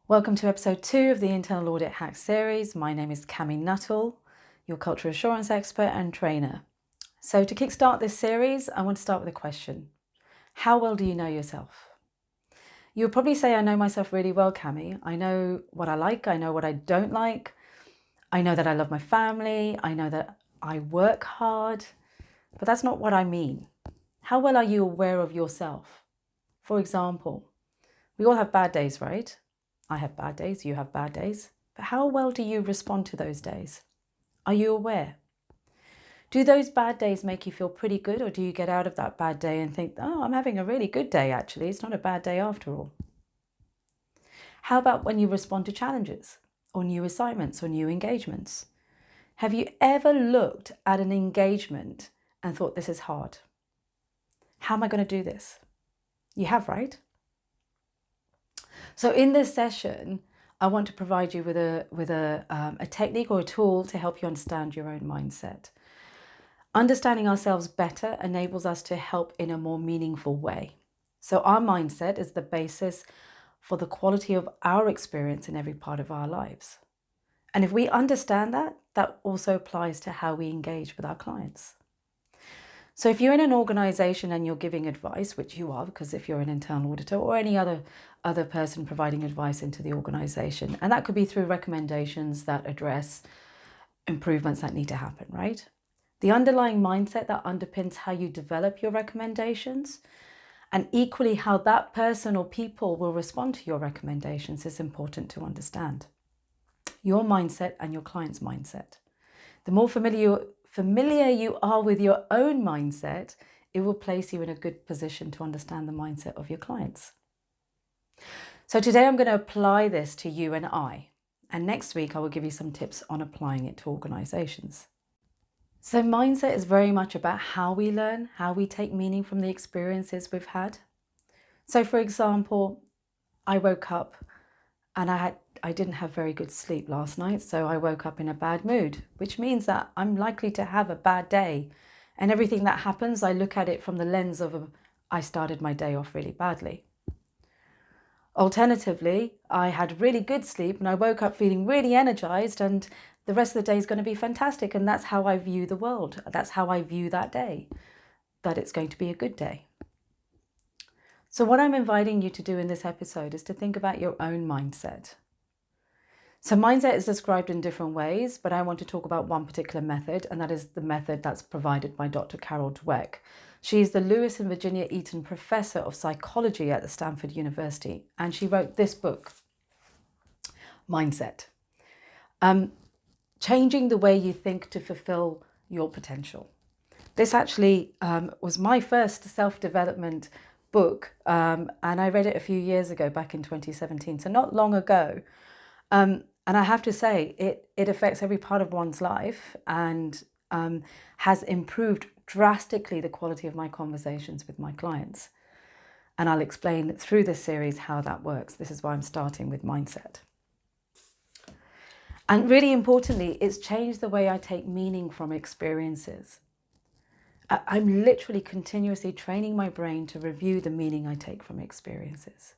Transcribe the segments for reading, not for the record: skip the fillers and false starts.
Welcome to episode 2 of the Internal Audit Hack series. My name is Cami Nuttall, your culture assurance expert and trainer. So to kickstart this series, I want to start with a question. How well do you know yourself? You'll probably say, I know myself really well, Cami. I know what I like, I know what I don't like. I know that I love my family, I know that I work hard, but that's not what I mean. How well are you aware of yourself? For example, we all have bad days, right? I have bad days, you have bad days, but how well do you respond to those days? Are you aware? Do those bad days make you feel pretty good, or do you get out of that bad day and think, oh, I'm having a really good day actually, it's not a bad day after all? How about when you respond to challenges, or new assignments, or new engagements? Have you ever looked at an engagement and thought, this is hard? How am I going to do this? You have, right? So in this session, I want to provide you with a technique or a tool to help you understand your own mindset. Understanding ourselves better enables us to help in a more meaningful way. So our mindset is the basis for the quality of our experience in every part of our lives. And if we understand that, that also applies to how we engage with our clients. So if you're in an organization and you're giving advice, which you are, because if you're an internal auditor or any other person providing advice into the organization, and that could be through recommendations that address improvements that need to happen, right? The underlying mindset that underpins how you develop your recommendations, and equally how that person or people will respond to your recommendations, is important to understand. Your mindset and your client's mindset. The more familiar you are with your own mindset, it will place you in a good position to understand the mindset of your clients. So today I'm going to apply this to you and I. And next week I will give you some tips on applying it to organizations. So mindset is very much about how we learn, how we take meaning from the experiences we've had. So for example, I woke up and I didn't have very good sleep last night, so I woke up in a bad mood, which means that I'm likely to have a bad day. And everything that happens, I look at it from the lens of I started my day off really badly. Alternatively, I had really good sleep and I woke up feeling really energized, and the rest of the day is going to be fantastic. And that's how I view the world. That's how I view that day, that it's going to be a good day. So what I'm inviting you to do in this episode is to think about your own mindset. So mindset is described in different ways, but I want to talk about one particular method, and that is the method that's provided by Dr. Carol Dweck. She is the Lewis and Virginia Eaton Professor of Psychology at the Stanford University, and she wrote this book, Mindset. Changing the way you think to fulfill your potential. This actually was my first self-development book, and I read it a few years ago, back in 2017, so not long ago. And I have to say, it affects every part of one's life, and has improved drastically the quality of my conversations with my clients. And I'll explain through this series how that works. This is why I'm starting with mindset. And really importantly, it's changed the way I take meaning from experiences. I'm literally continuously training my brain to review the meaning I take from experiences.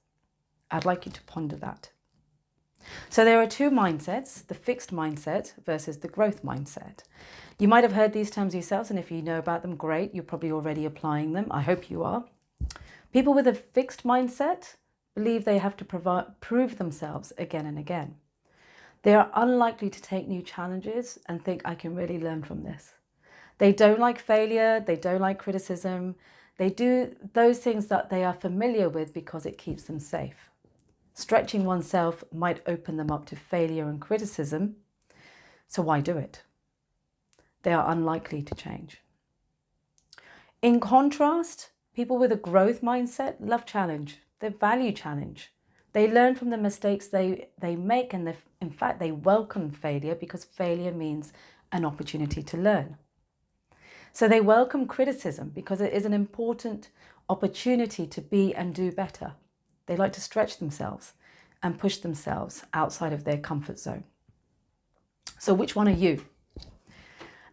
I'd like you to ponder that. So there are two mindsets, the fixed mindset versus the growth mindset. You might have heard these terms yourselves, and if you know about them, great. You're probably already applying them. I hope you are. People with a fixed mindset believe they have to prove themselves again and again. They are unlikely to take new challenges and think, I can really learn from this. They don't like failure. They don't like criticism. They do those things that they are familiar with because it keeps them safe. Stretching oneself might open them up to failure and criticism, so why do it? They are unlikely to change. In contrast, people with a growth mindset love challenge. They value challenge. They learn from the mistakes they make, and in fact, they welcome failure because failure means an opportunity to learn. So they welcome criticism because it is an important opportunity to be and do better. They like to stretch themselves and push themselves outside of their comfort zone. So which one are you?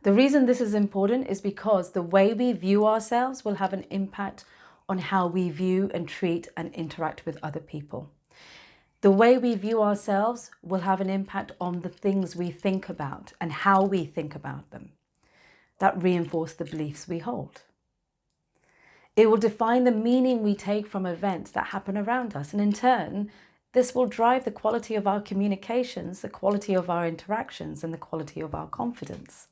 The reason this is important is because the way we view ourselves will have an impact on how we view and treat and interact with other people. The way we view ourselves will have an impact on the things we think about and how we think about them. That reinforce the beliefs we hold. It will define the meaning we take from events that happen around us. And in turn, this will drive the quality of our communications, the quality of our interactions, and the quality of our confidence.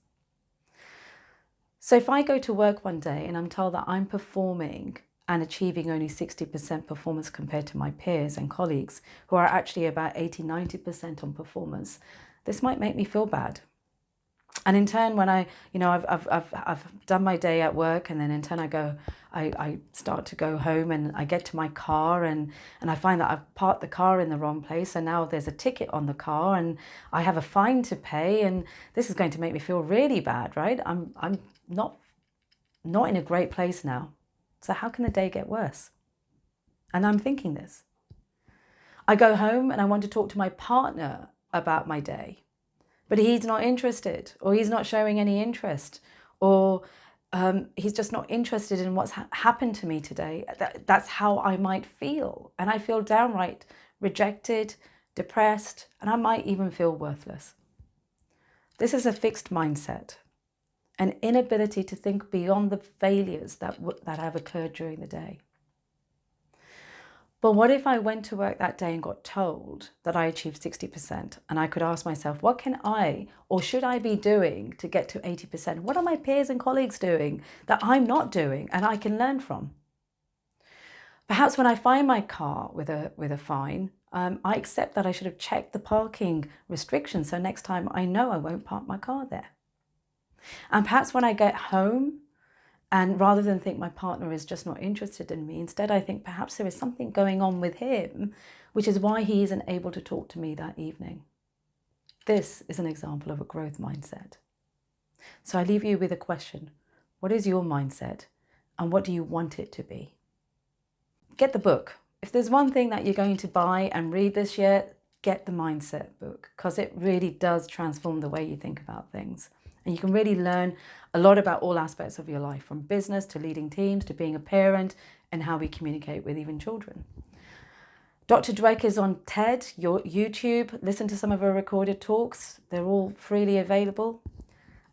So if I go to work one day and I'm told that I'm performing and achieving only 60% performance compared to my peers and colleagues who are actually about 80–90% on performance, this might make me feel bad. And in turn, when I've done my day at work, and then in turn I start to go home and I get to my car and I find that I've parked the car in the wrong place, and now there's a ticket on the car and I have a fine to pay, and this is going to make me feel really bad, right? I'm not in a great place now. So how can the day get worse? And I'm thinking this. I go home and I want to talk to my partner about my day, but he's not interested, or he's not showing any interest, or he's just not interested in what's happened to me today. That's how I might feel. And I feel downright rejected, depressed, and I might even feel worthless. This is a fixed mindset, an inability to think beyond the failures that have occurred during the day. But what if I went to work that day and got told that I achieved 60%, and I could ask myself, what can I or should I be doing to get to 80%? What are my peers and colleagues doing that I'm not doing and I can learn from? Perhaps when I find my car with a fine, I accept that I should have checked the parking restrictions, so next time I know I won't park my car there. And perhaps when I get home, and rather than think my partner is just not interested in me, instead I think perhaps there is something going on with him, which is why he isn't able to talk to me that evening. This is an example of a growth mindset. So I leave you with a question. What is your mindset, and what do you want it to be? Get the book. If there's one thing that you're going to buy and read this year, get the mindset book, because it really does transform the way you think about things. And you can really learn a lot about all aspects of your life, from business to leading teams to being a parent and how we communicate with even children. Dr. Dweck is on TED, YouTube. Listen to some of her recorded talks. They're all freely available.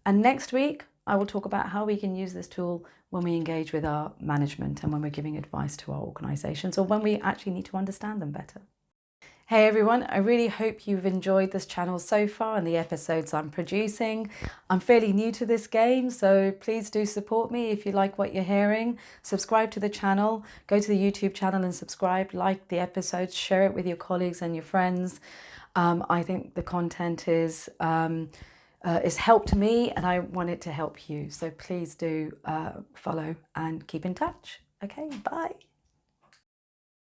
And next week, I will talk about how we can use this tool when we engage with our management and when we're giving advice to our organizations, or when we actually need to understand them better. Hey everyone, I really hope you've enjoyed this channel so far and the episodes I'm producing. I'm fairly new to this game, so please do support me if you like what you're hearing. Subscribe to the channel, go to the YouTube channel and subscribe, like the episodes, share it with your colleagues and your friends. I think the content is helped me, and I want it to help you. So please do follow and keep in touch. Okay, bye.